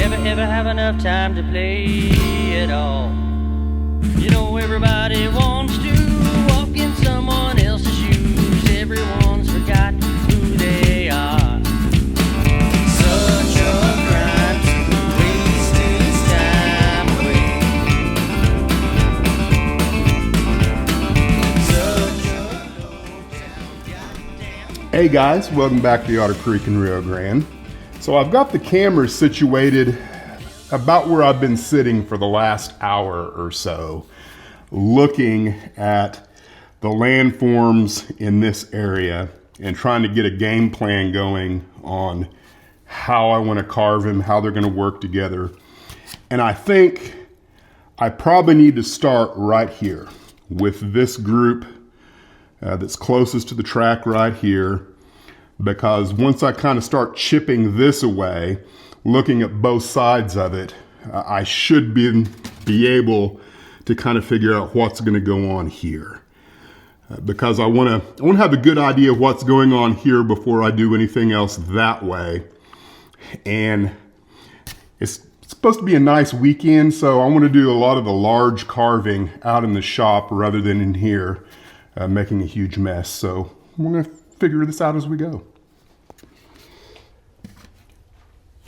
Never have enough time to play it all. You know everybody wants to walk in someone else's shoes. Everyone's forgot who they are. Such a crime to waste his time away. Hey guys, welcome back to the Otter Creek in Rio Grande. So I've got the camera situated about where I've been sitting for the last hour or so, looking at the landforms in this area and trying to get a game plan going on how I want to carve them, how they're going to work together. And I think I probably need to start right here with this group that's closest to the track right here, because once I kind of start chipping this away, looking at both sides of it, I should be able to kind of figure out what's going to go on here. Because I want to have a good idea of what's going on here before I do anything else that way. And it's supposed to be a nice weekend, so I want to do a lot of the large carving out in the shop rather than in here, making a huge mess. So we're going to figure this out as we go.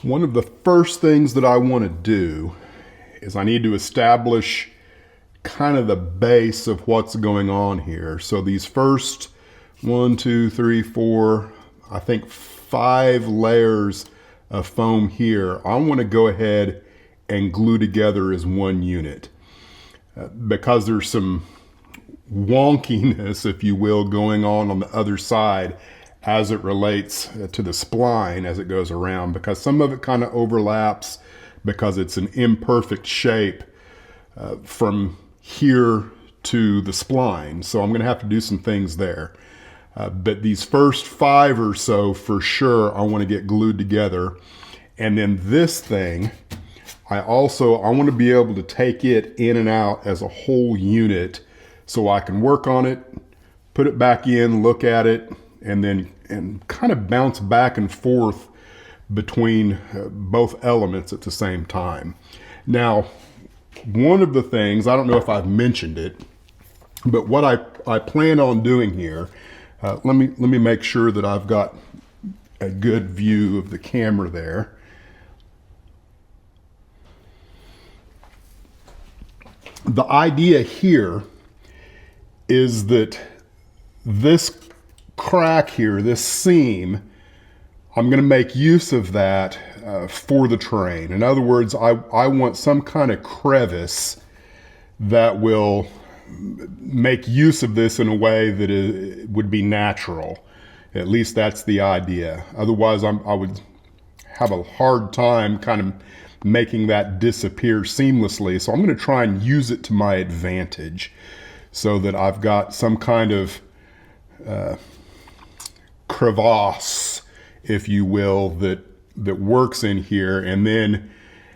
One of the first things that I want to do is I need to establish kind of the base of what's going on here. So these first 1, 2, 3, 4, I think 5 layers of foam here, I want to go ahead and glue together as one unit. Because there's some wonkiness, if you will, going on the other side as it relates to the spline as it goes around, because some of it kind of overlaps because it's an imperfect shape from here to the spline. So I'm going to have to do some things there. But these first 5 or so, for sure, I want to get glued together. And then this thing, I want to be able to take it in and out as a whole unit so I can work on it, put it back in, look at it, and kind of bounce back and forth between both elements at the same time. Now, one of the things, I don't know if I've mentioned it, but what I plan on doing here, let me make sure that I've got a good view of the camera there. The idea here is that this crack here, this seam, I'm going to make use of that for the terrain. In other words, I want some kind of crevice that will make use of this in a way that it would be natural. At least that's the idea. Otherwise, I would have a hard time kind of making that disappear seamlessly. So I'm going to try and use it to my advantage so that I've got some kind of crevasse, if you will, that works in here, and then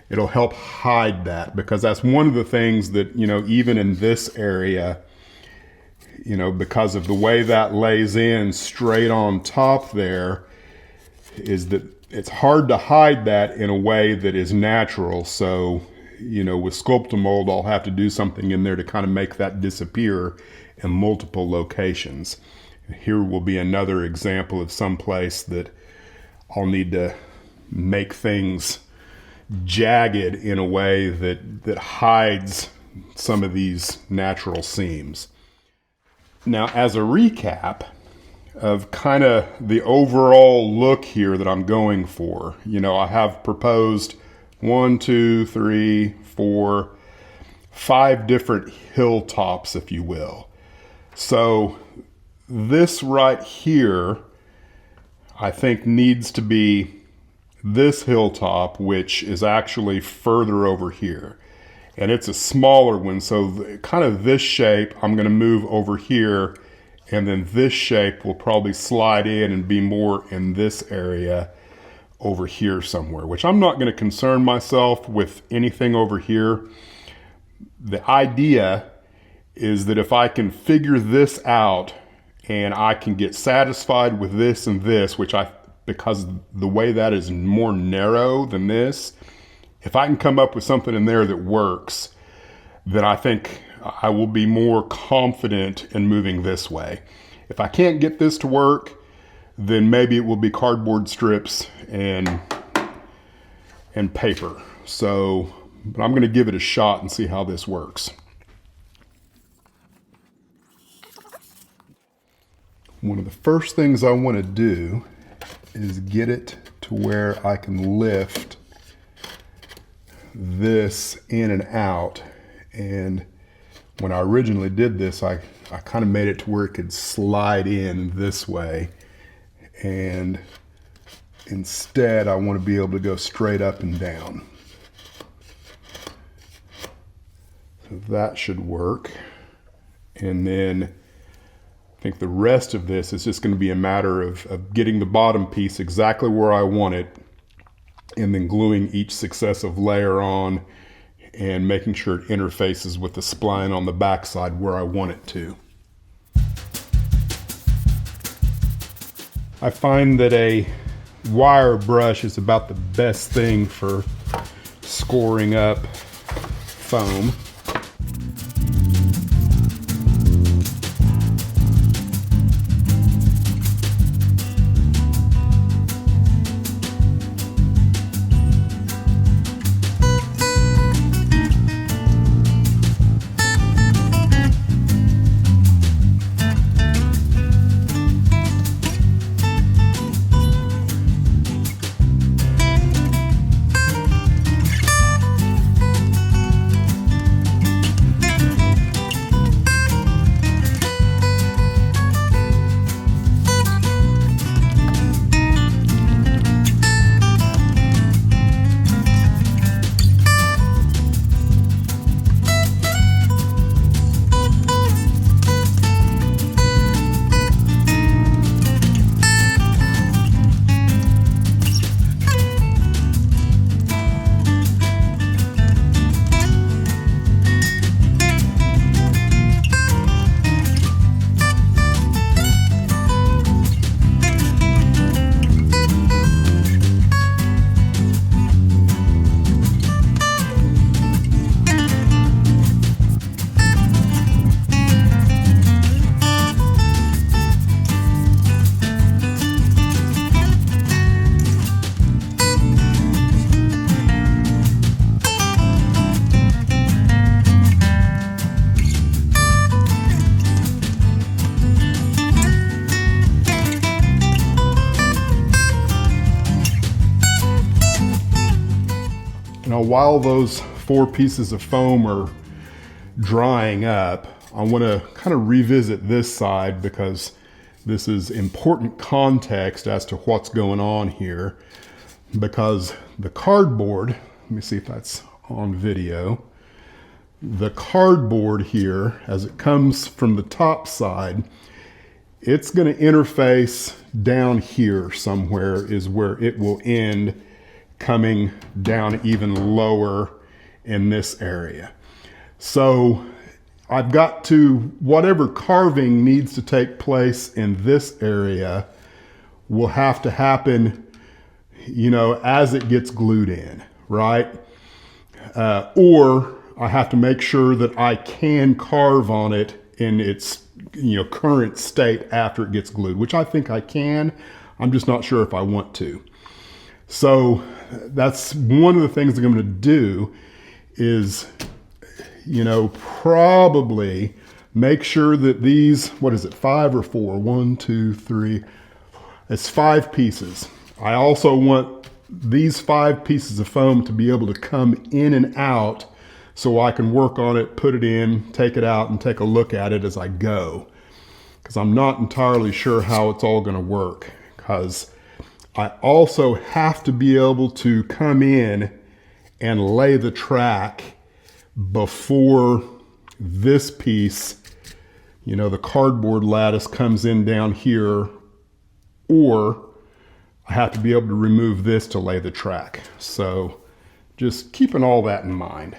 it'll help hide that, because that's one of the things that, even in this area, because of the way that lays in straight on top there, is that it's hard to hide that in a way that is natural. So, with Sculptamold, I'll have to do something in there to kind of make that disappear in multiple locations. Here will be another example of some place that I'll need to make things jagged in a way that hides some of these natural seams. Now, as a recap of kind of the overall look here that I'm going for, I have proposed 1, 2, 3, 4, 5 different hilltops, if you will. So this right here, I think, needs to be this hilltop, which is actually further over here. And it's a smaller one, so kind of this shape, I'm going to move over here, and then this shape will probably slide in and be more in this area over here somewhere, which I'm not going to concern myself with anything over here. The idea is that if I can figure this out and I can get satisfied with this and this, which because the way that is more narrow than this, if I can come up with something in there that works, then I think I will be more confident in moving this way. If I can't get this to work, then maybe it will be cardboard strips and paper. So, but I'm going to give it a shot and see how this works. One of the first things I want to do is get it to where I can lift this in and out. And when I originally did this, I kind of made it to where it could slide in this way. And instead, I want to be able to go straight up and down. So that should work. And then I think the rest of this is just going to be a matter of getting the bottom piece exactly where I want it, and then gluing each successive layer on and making sure it interfaces with the spline on the backside where I want it to. I find that a wire brush is about the best thing for scoring up foam. Now, while those 4 pieces of foam are drying up, I want to kind of revisit this side because this is important context as to what's going on here. Because the cardboard, let me see if that's on video. The cardboard here, as it comes from the top side, it's going to interface down here somewhere is where it will end, coming down even lower in this area. So I've got to, whatever carving needs to take place in this area will have to happen, you know, as it gets glued in, right? Or I have to make sure that I can carve on it in its, you know, current state after it gets glued, which I think I can. I'm just not sure if I want to. So that's one of the things that I'm going to do is, you know, probably make sure that these, what is it, 5 or 4? 1, 2, 3. It's 5 pieces. I also want these 5 pieces of foam to be able to come in and out so I can work on it, put it in, take it out, and take a look at it as I go. Because I'm not entirely sure how it's all going to work. Because I also have to be able to come in and lay the track before this piece, you know, the cardboard lattice comes in down here, or I have to be able to remove this to lay the track. So just keeping all that in mind.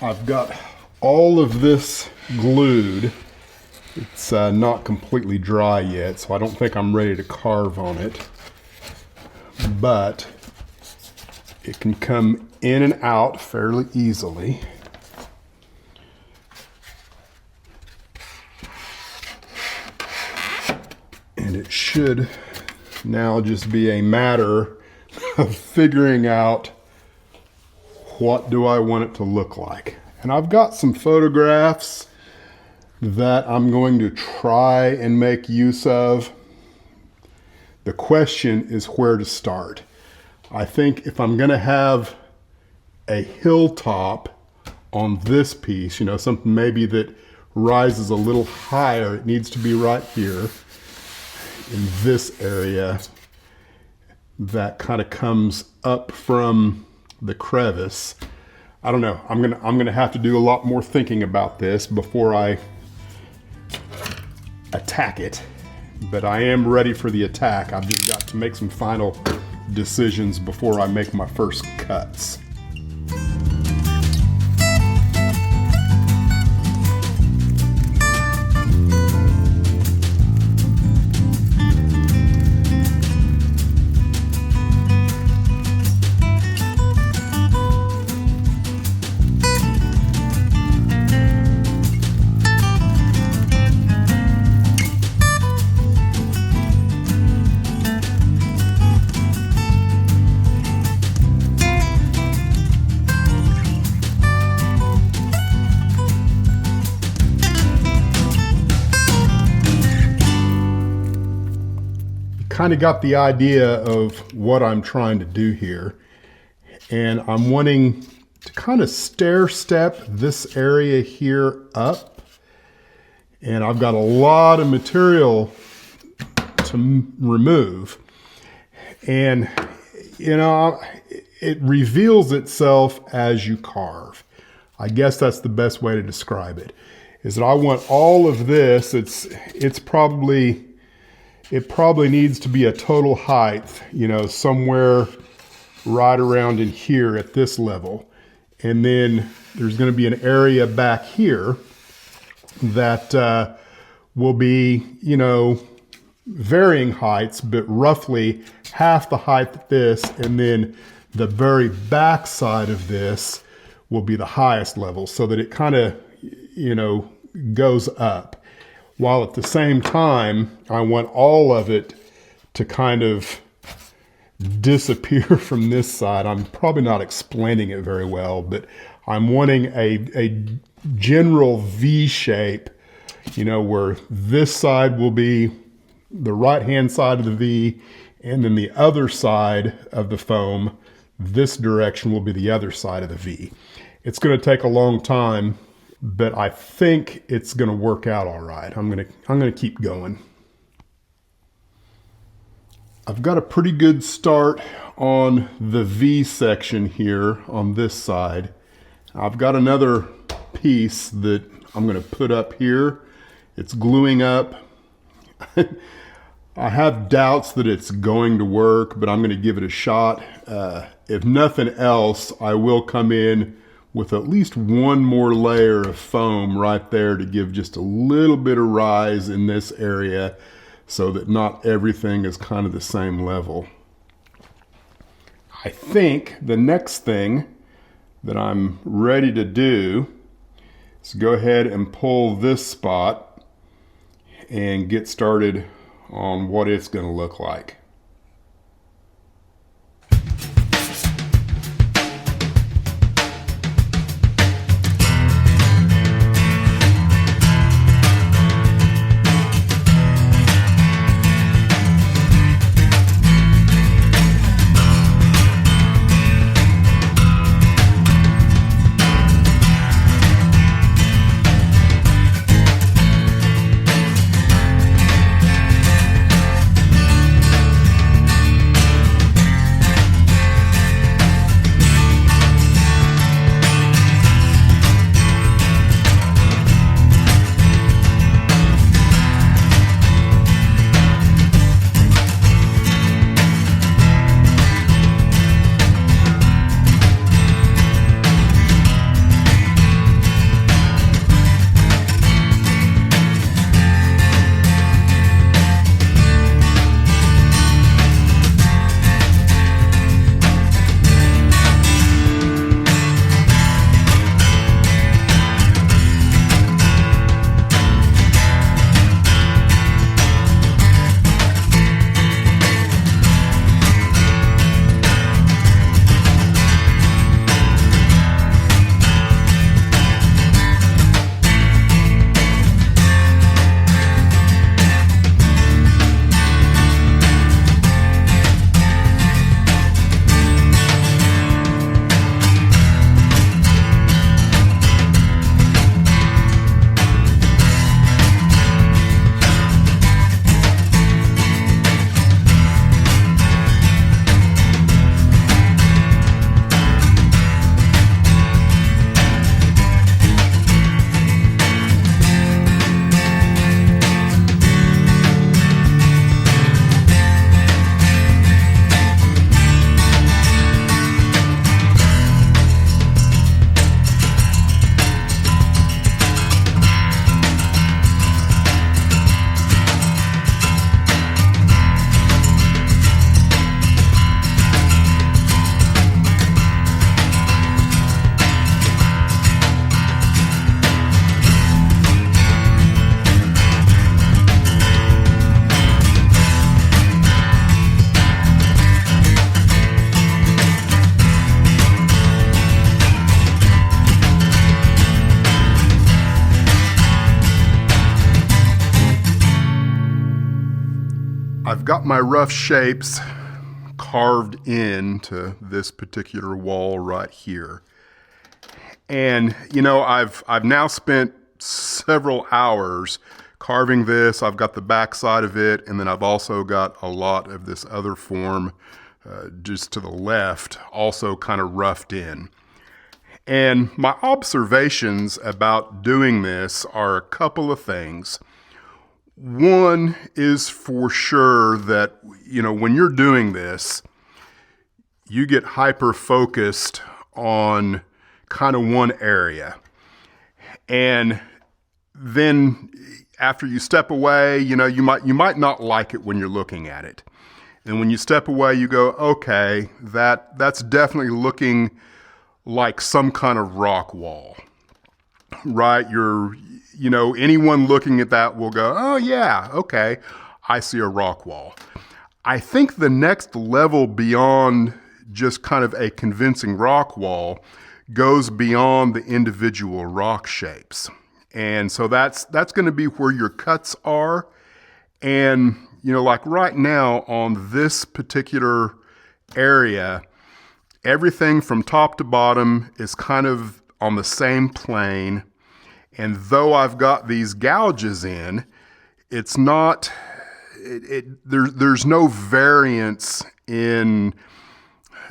I've got all of this glued. It's not completely dry yet, so I don't think I'm ready to carve on it. But it can come in and out fairly easily. And it should now just be a matter of figuring out what do I want it to look like. And I've got some photographs that I'm going to try and make use of. The question is where to start. I think if I'm going to have a hilltop on this piece, you know, something maybe that rises a little higher, it needs to be right here in this area that kind of comes up from the crevice. I don't know. I'm gonna have to do a lot more thinking about this before I attack it. But I am ready for the attack. I've just got to make some final decisions before I make my first cuts. Kind of got the idea of what I'm trying to do here, and I'm wanting to kind of stair step this area here up, and I've got a lot of material to remove, and you know, it reveals itself as you carve. I guess that's the best way to describe it, is that I want all of this. It probably needs to be a total height, you know, somewhere right around in here at this level. And then there's going to be an area back here that will be, you know, varying heights, but roughly half the height of this, and then the very back side of this will be the highest level, so that it kind of, you know, goes up. While at the same time, I want all of it to kind of disappear from this side. I'm probably not explaining it very well, but I'm wanting a general V shape, you know, where this side will be the right-hand side of the V, and then the other side of the foam, this direction will be the other side of the V. It's going to take a long time, but I think it's going to work out all right. I'm going to keep going. I've got a pretty good start on the V section here on this side. I've got another piece that I'm going to put up here. It's gluing up. I have doubts that it's going to work, but I'm going to give it a shot. If nothing else, I will come in with at least one more layer of foam right there to give just a little bit of rise in this area so that not everything is kind of the same level. I think the next thing that I'm ready to do is go ahead and pull this spot and get started on what it's going to look like. got my rough shapes carved into this particular wall right here. And, you know, I've now spent several hours carving this. I've got the back side of it, and then I've also got a lot of this other form just to the left, also kind of roughed in. And my observations about doing this are a couple of things. One is for sure that, you know, when you're doing this, you get hyper-focused on kind of one area. And then after you step away, you know, you might not like it when you're looking at it. And when you step away, you go, okay, that's definitely looking like some kind of rock wall, right? You know, anyone looking at that will go, oh yeah, okay, I see a rock wall. I think the next level beyond just kind of a convincing rock wall goes beyond the individual rock shapes. And so that's going to be where your cuts are. And, you know, like right now on this particular area, everything from top to bottom is kind of on the same plane. And though I've got these gouges in, it's not, there's no variance in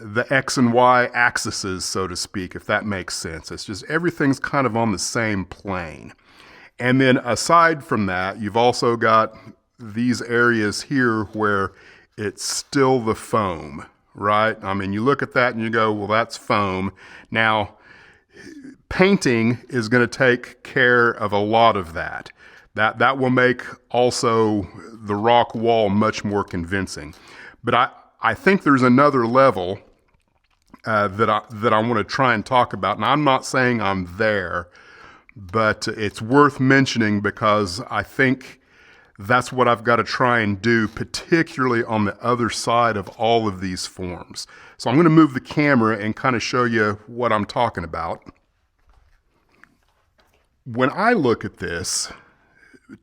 the X and Y axes, so to speak, if that makes sense. It's just everything's kind of on the same plane. And then aside from that, you've also got these areas here where it's still the foam, right? I mean, you look at that and you go, well, that's foam. Now, painting is going to take care of a lot of that. That will make also the rock wall much more convincing. But I think there's another level that I want to try and talk about. And I'm not saying I'm there, but it's worth mentioning because I think that's what I've got to try and do, particularly on the other side of all of these forms. So I'm going to move the camera and kind of show you what I'm talking about. When I look at this,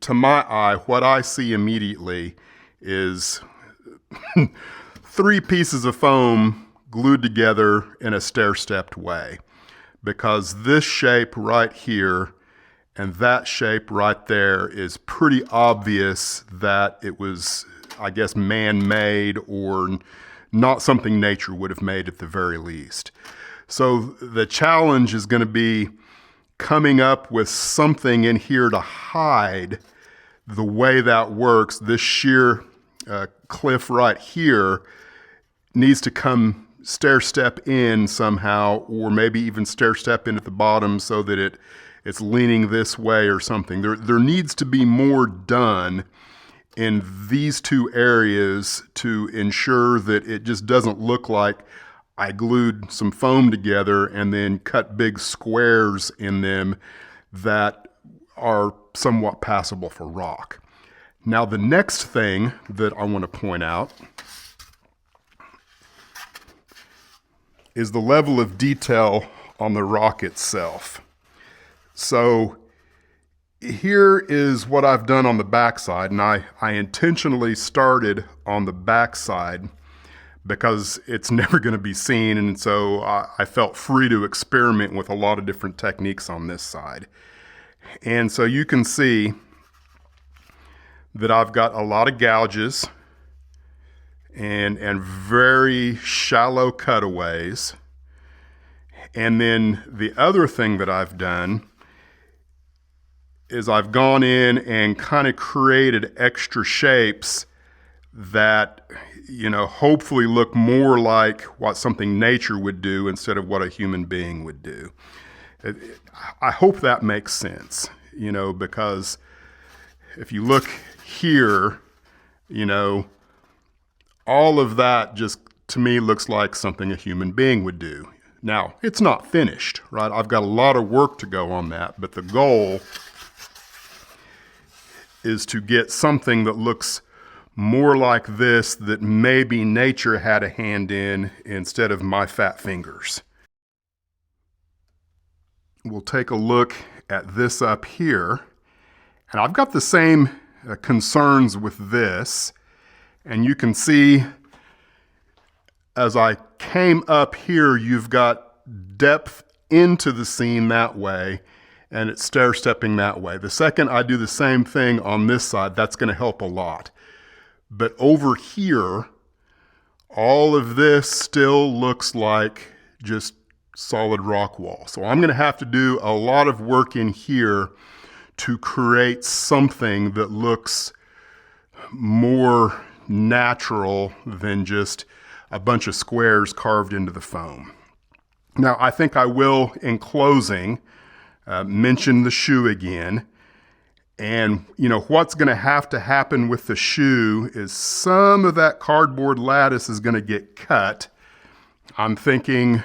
to my eye, what I see immediately is 3 pieces of foam glued together in a stair-stepped way, because this shape right here and that shape right there is pretty obvious that it was, I guess, man-made or not something nature would have made at the very least. So the challenge is going to be coming up with something in here to hide the way that works. This sheer cliff right here needs to come stair-step in somehow, or maybe even stair-step in at the bottom so that it's leaning this way or something. There needs to be more done in these 2 areas to ensure that it just doesn't look like I glued some foam together and then cut big squares in them that are somewhat passable for rock. Now, the next thing that I want to point out is the level of detail on the rock itself. So here is what I've done on the backside, and I intentionally started on the backside because it's never going to be seen, and so I felt free to experiment with a lot of different techniques on this side. And so you can see that I've got a lot of gouges and very shallow cutaways. And then the other thing that I've done is I've gone in and kind of created extra shapes that, you know, hopefully look more like what something nature would do instead of what a human being would do. I hope that makes sense, you know, because if you look here, you know, all of that just to me looks like something a human being would do. Now, it's not finished, right? I've got a lot of work to go on that, but the goal is to get something that looks more like this, that maybe nature had a hand in instead of my fat fingers. We'll take a look at this up here, and I've got the same concerns with this, And you can see as I came up here, you've got depth into the scene that way, and it's stair-stepping that way. The second I do the same thing on this side, that's going to help a lot. But over here, all of this still looks like just solid rock wall. So I'm going to have to do a lot of work in here to create something that looks more natural than just a bunch of squares carved into the foam. Now, I think I will, in closing, mention the shoe again. And, you know, what's going to happen with the shoe is some of that cardboard lattice is going to get cut. I'm thinking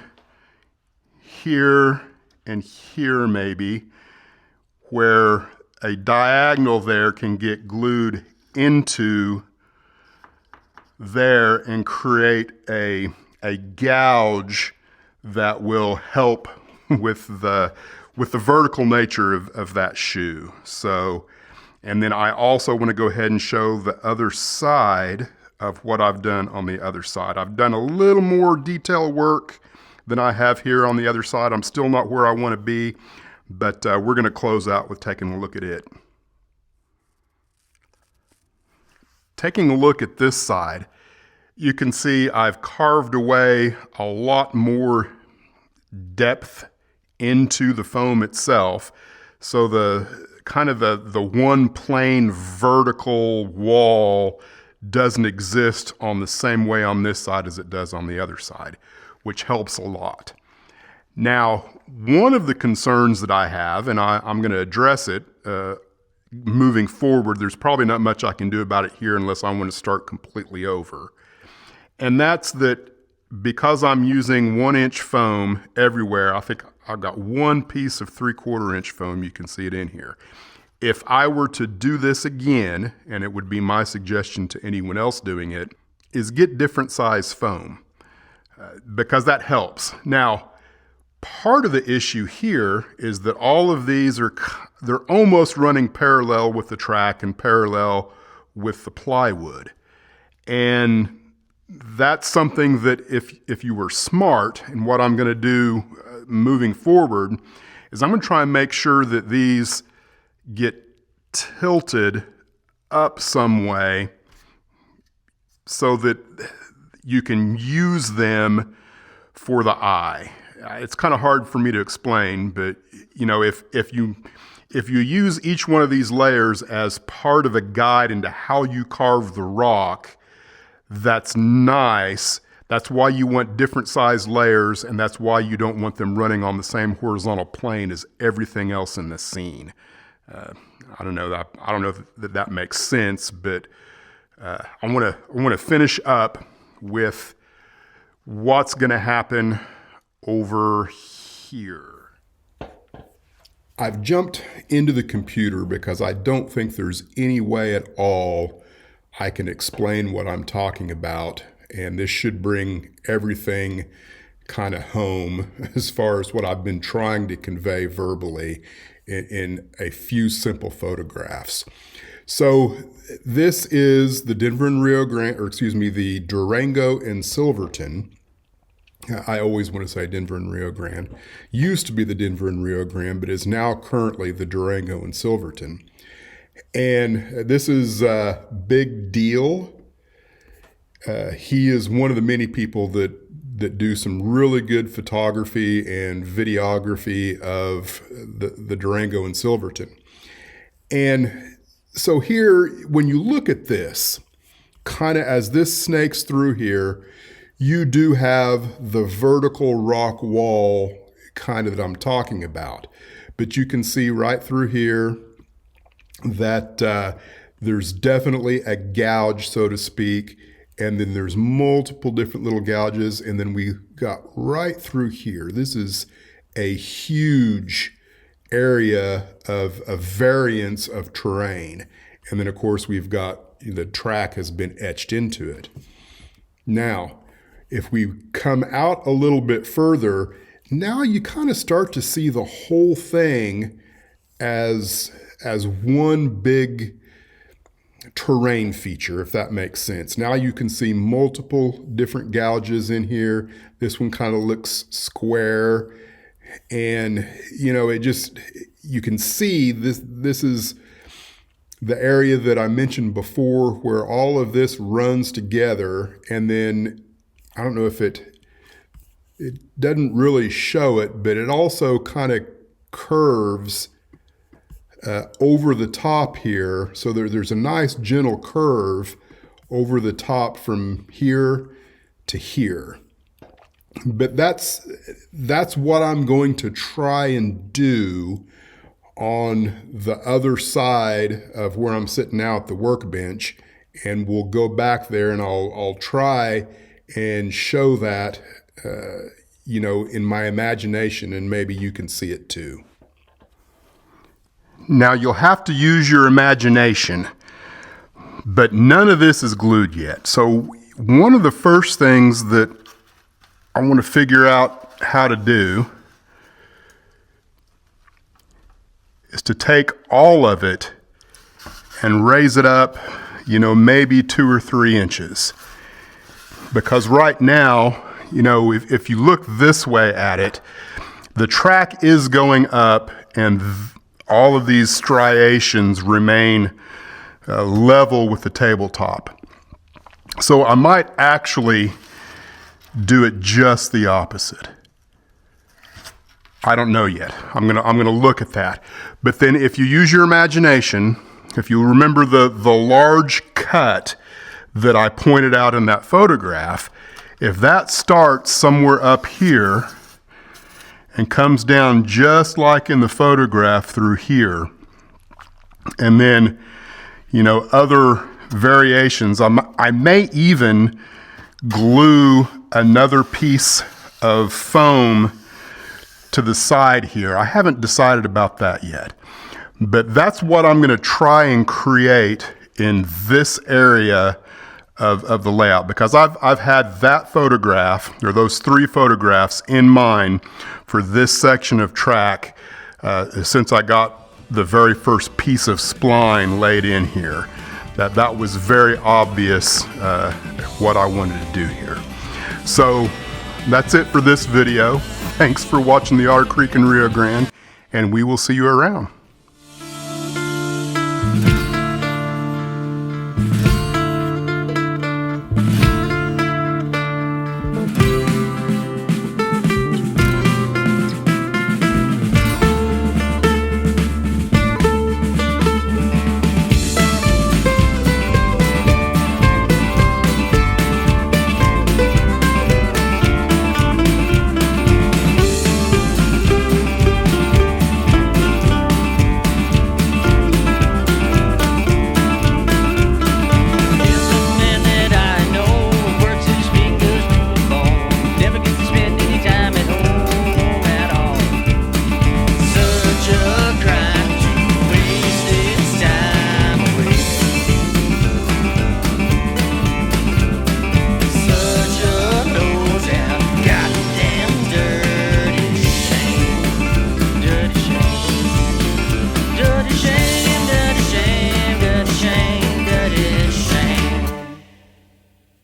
here and here maybe, where a diagonal there can get glued into there and create a gouge that will help with the vertical nature of that shoe. So, and then I also want to go ahead and show the other side of what I've done on the other side. I've done a little more detail work than I have here on the other side. I'm still not where I want to be, but we're going to close out with taking a look at it. Taking a look at this side, you can see I've carved away a lot more depth into the foam itself. So the kind of the one plain vertical wall doesn't exist on the same way on this side as it does on the other side, which helps a lot. Now, one of the concerns that I have, and I'm going to address it moving forward, there's probably not much I can do about it here unless I want to start completely over. And that's that because I'm using 1-inch foam everywhere, I think I've got one piece of 3/4-inch foam, you can see it in here. If I were to do this again, and it would be my suggestion to anyone else doing it, is get different size foam because that helps. Now, part of the issue here is that all of these they're almost running parallel with the track and parallel with the plywood. And that's something that if you were smart, and what I'm going to do moving forward is I'm going to try and make sure that these get tilted up some way so that you can use them for the eye. It's kind of hard for me to explain, but you know, if you use each one of these layers as part of a guide into how you carve the rock, that's nice. That's why you want different size layers, and that's why you don't want them running on the same horizontal plane as everything else in the scene. I don't know that makes sense, but I want to finish up with what's going to happen over here. I've jumped into the computer because I don't think there's any way at all I can explain what I'm talking about, and this should bring everything kind of home as far as what I've been trying to convey verbally in a few simple photographs. So this is the Denver and Rio Grande, the Durango and Silverton. I always want to say Denver and Rio Grande. Used to be the Denver and Rio Grande, but is now currently the Durango and Silverton. And this is Big Deal. He is one of the many people that do some really good photography and videography of the Durango and Silverton. And so here, when you look at this, kind of as this snakes through here, you do have the vertical rock wall kind of that I'm talking about. But you can see right through here that there's definitely a gouge, so to speak, and then there's multiple different little gouges, and then we got right through here. This is a huge area of variance of terrain. And then of course we've got the track has been etched into it. Now, if we come out a little bit further, now you kind of start to see the whole thing as one big terrain feature, if that makes sense. Now you can see multiple different gouges in here. This one kind of looks square, and you know, it just, you can see this is the area that I mentioned before where all of this runs together, and then I don't know if it doesn't really show it, but it also kind of curves over the top here. So there's a nice gentle curve over the top from here to here. But that's what I'm going to try and do on the other side of where I'm sitting now at the workbench, and we'll go back there and I'll try and show that you know, in my imagination, and maybe you can see it too. Now you'll have to use your imagination, but none of this is glued yet. So one of the first things that I want to figure out how to do is to take all of it and raise it up, you know, maybe 2 or 3 inches. Because right now, you know, if you look this way at it, the track is going up and all of these striations remain level with the tabletop. So I might actually do it just the opposite. I don't know yet. I'm gonna look at that. But then if you use your imagination, if you remember the large cut that I pointed out in that photograph, if that starts somewhere up here and comes down just like in the photograph through here, and then, you know, other variations, I may even glue another piece of foam to the side here. I haven't decided about that yet, but that's what I'm going to try and create in this area of the layout, because I've had that photograph, or those 3 photographs, in mind for this section of track since I got the very first piece of spline laid in here. That was very obvious what I wanted to do here. So that's it for this video. Thanks for watching the Otter Creek and Rio Grande, and we will see you around.